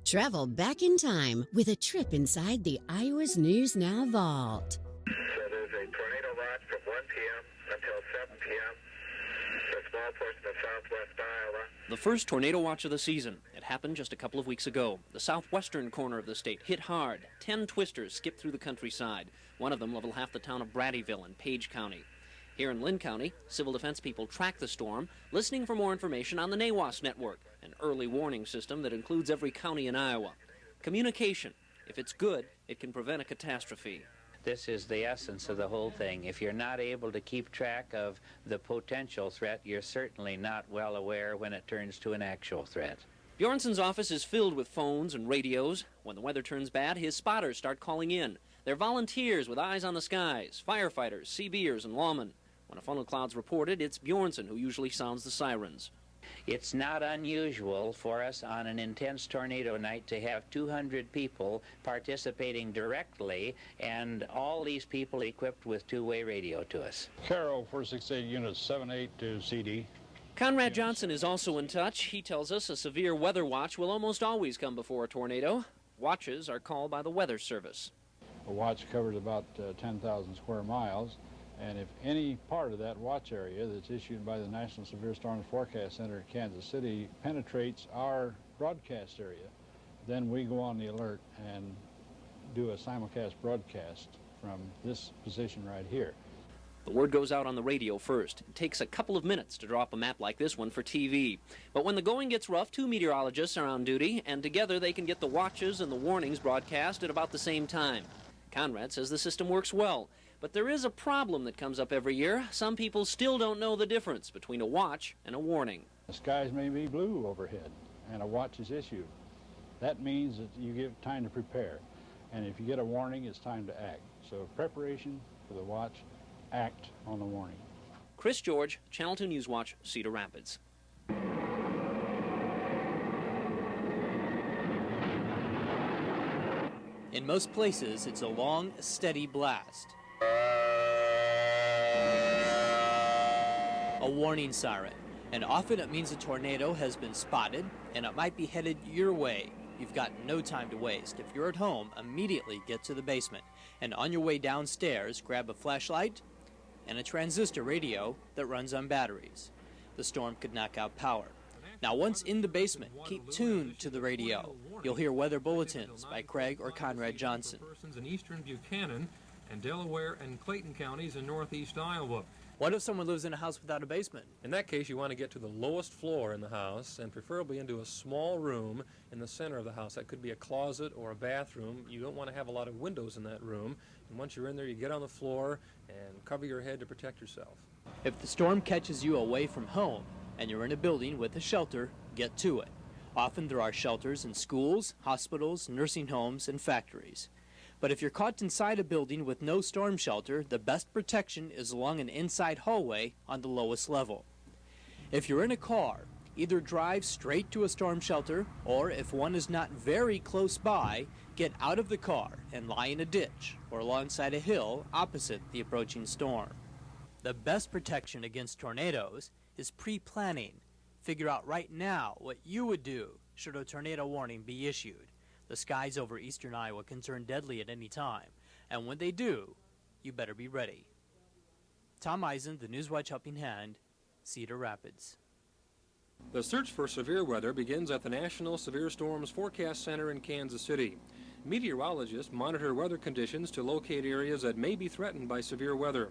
Travel back in time with a trip inside the Iowa's News Now vault. So there's a tornado watch from 1 p.m. until 7 p.m. for a small portion of southwest Iowa. The first tornado watch of the season. It happened just a couple of weeks ago. The southwestern corner of the state hit hard. 10 twisters skipped through the countryside. One of them leveled half the town of Bradyville in Page County. Here in Lynn County, civil defense people track the storm, listening for more information on the NAWAS network, an early warning system that includes every county in Iowa. Communication. If it's good, it can prevent a catastrophe. This is the essence of the whole thing. If you're not able to keep track of the potential threat, you're certainly not well aware when it turns to an actual threat. Bjornson's office is filled with phones and radios. When the weather turns bad, his spotters start calling in. They're volunteers with eyes on the skies, firefighters, CBers, and lawmen. When a funnel cloud's reported, it's Bjornson who usually sounds the sirens. It's not unusual for us on an intense tornado night to have 200 people participating directly, and all these people equipped with two-way radio to us. Caro 468 units 78 to CD. Conrad Johnson is also in touch. He tells us a severe weather watch will almost always come before a tornado. Watches are called by the Weather Service. A watch covers about 10,000 square miles. And if any part of that watch area that's issued by the National Severe Storms Forecast Center in Kansas City penetrates our broadcast area, then we go on the alert and do a simulcast broadcast from this position right here. The word goes out on the radio first. It takes a couple of minutes to draw up a map like this one for TV. But when the going gets rough, 2 meteorologists are on duty, and together they can get the watches and the warnings broadcast at about the same time. Conrad says the system works well. But there is a problem that comes up every year. Some people still don't know the difference between a watch and a warning. The skies may be blue overhead, and a watch is issued. That means that you give time to prepare. And if you get a warning, it's time to act. So preparation for the watch, act on the warning. Chris George, Channel 2 News Watch, Cedar Rapids. In most places, it's a long, steady blast. A warning siren, and often it means a tornado has been spotted and it might be headed your way. You've got no time to waste. If you're at home, immediately get to the basement, and on your way downstairs, grab a flashlight and a transistor radio that runs on batteries. The storm could knock out power. Now, once in the basement, keep tuned to the radio. You'll hear weather bulletins by Craig or Conrad Johnson. Persons in eastern Buchanan and Delaware and Clayton counties in northeast Iowa. What if someone lives in a house without a basement? In that case, you want to get to the lowest floor in the house and preferably into a small room in the center of the house. That could be a closet or a bathroom. You don't want to have a lot of windows in that room. And once you're in there, you get on the floor and cover your head to protect yourself. If the storm catches you away from home and you're in a building with a shelter, get to it. Often there are shelters in schools, hospitals, nursing homes, and factories. But if you're caught inside a building with no storm shelter, the best protection is along an inside hallway on the lowest level. If you're in a car, either drive straight to a storm shelter, or if one is not very close by, get out of the car and lie in a ditch or alongside a hill opposite the approaching storm. The best protection against tornadoes is pre-planning. Figure out right now what you would do should a tornado warning be issued. The skies over eastern Iowa can turn deadly at any time, and when they do, you better be ready. Tom Eisen, the Newswatch Helping Hand, Cedar Rapids. The search for severe weather begins at the National Severe Storms Forecast Center in Kansas City. Meteorologists monitor weather conditions to locate areas that may be threatened by severe weather.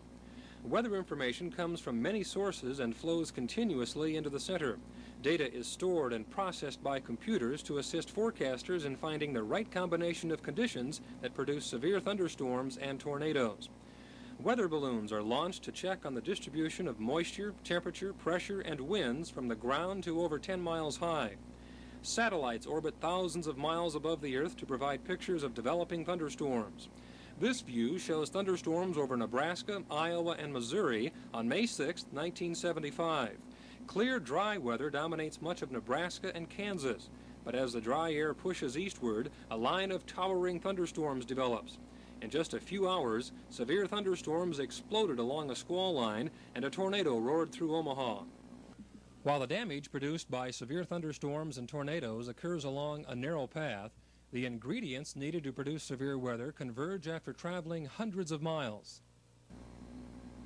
Weather information comes from many sources and flows continuously into the center. Data is stored and processed by computers to assist forecasters in finding the right combination of conditions that produce severe thunderstorms and tornadoes. Weather balloons are launched to check on the distribution of moisture, temperature, pressure, and winds from the ground to over 10 miles high. Satellites orbit thousands of miles above the Earth to provide pictures of developing thunderstorms. This view shows thunderstorms over Nebraska, Iowa, and Missouri on May 6, 1975. Clear, dry weather dominates much of Nebraska and Kansas, but as the dry air pushes eastward, a line of towering thunderstorms develops. In just a few hours, severe thunderstorms exploded along a squall line, and a tornado roared through Omaha. While the damage produced by severe thunderstorms and tornadoes occurs along a narrow path, the ingredients needed to produce severe weather converge after traveling hundreds of miles.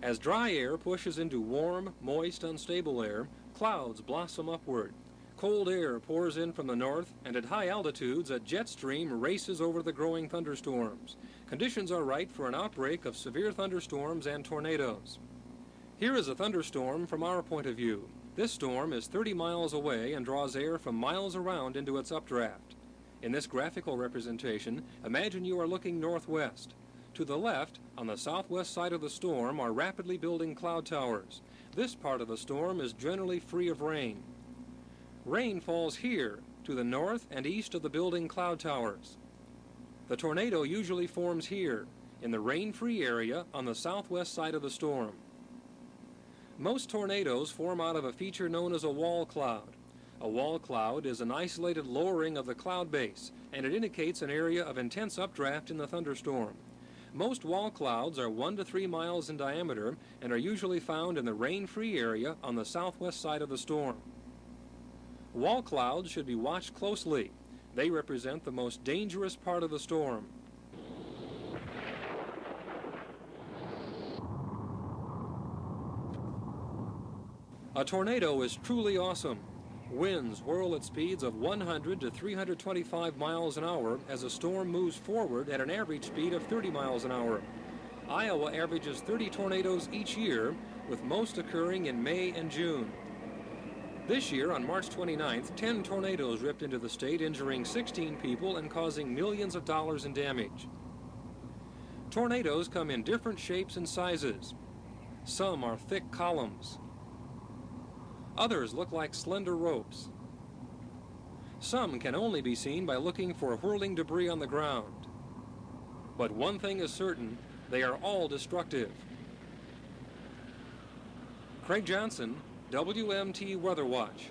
As dry air pushes into warm, moist, unstable air, clouds blossom upward. Cold air pours in from the north, and at high altitudes, a jet stream races over the growing thunderstorms. Conditions are right for an outbreak of severe thunderstorms and tornadoes. Here is a thunderstorm from our point of view. This storm is 30 miles away and draws air from miles around into its updraft. In this graphical representation, imagine you are looking northwest. To the left, on the southwest side of the storm, are rapidly building cloud towers. This part of the storm is generally free of rain. Rain falls here, to the north and east of the building cloud towers. The tornado usually forms here, in the rain-free area on the southwest side of the storm. Most tornadoes form out of a feature known as a wall cloud. A wall cloud is an isolated lowering of the cloud base, and it indicates an area of intense updraft in the thunderstorm. Most wall clouds are 1 to 3 miles in diameter and are usually found in the rain-free area on the southwest side of the storm. Wall clouds should be watched closely. They represent the most dangerous part of the storm. A tornado is truly awesome. Winds whirl at speeds of 100 to 325 miles an hour as a storm moves forward at an average speed of 30 miles an hour. Iowa averages 30 tornadoes each year, with most occurring in May and June. This year, on March 29th, 10 tornadoes ripped into the state, injuring 16 people and causing millions of dollars in damage. Tornadoes come in different shapes and sizes. Some are thick columns. Others look like slender ropes. Some can only be seen by looking for whirling debris on the ground. But one thing is certain, they are all destructive. Craig Johnson, WMT Weather Watch.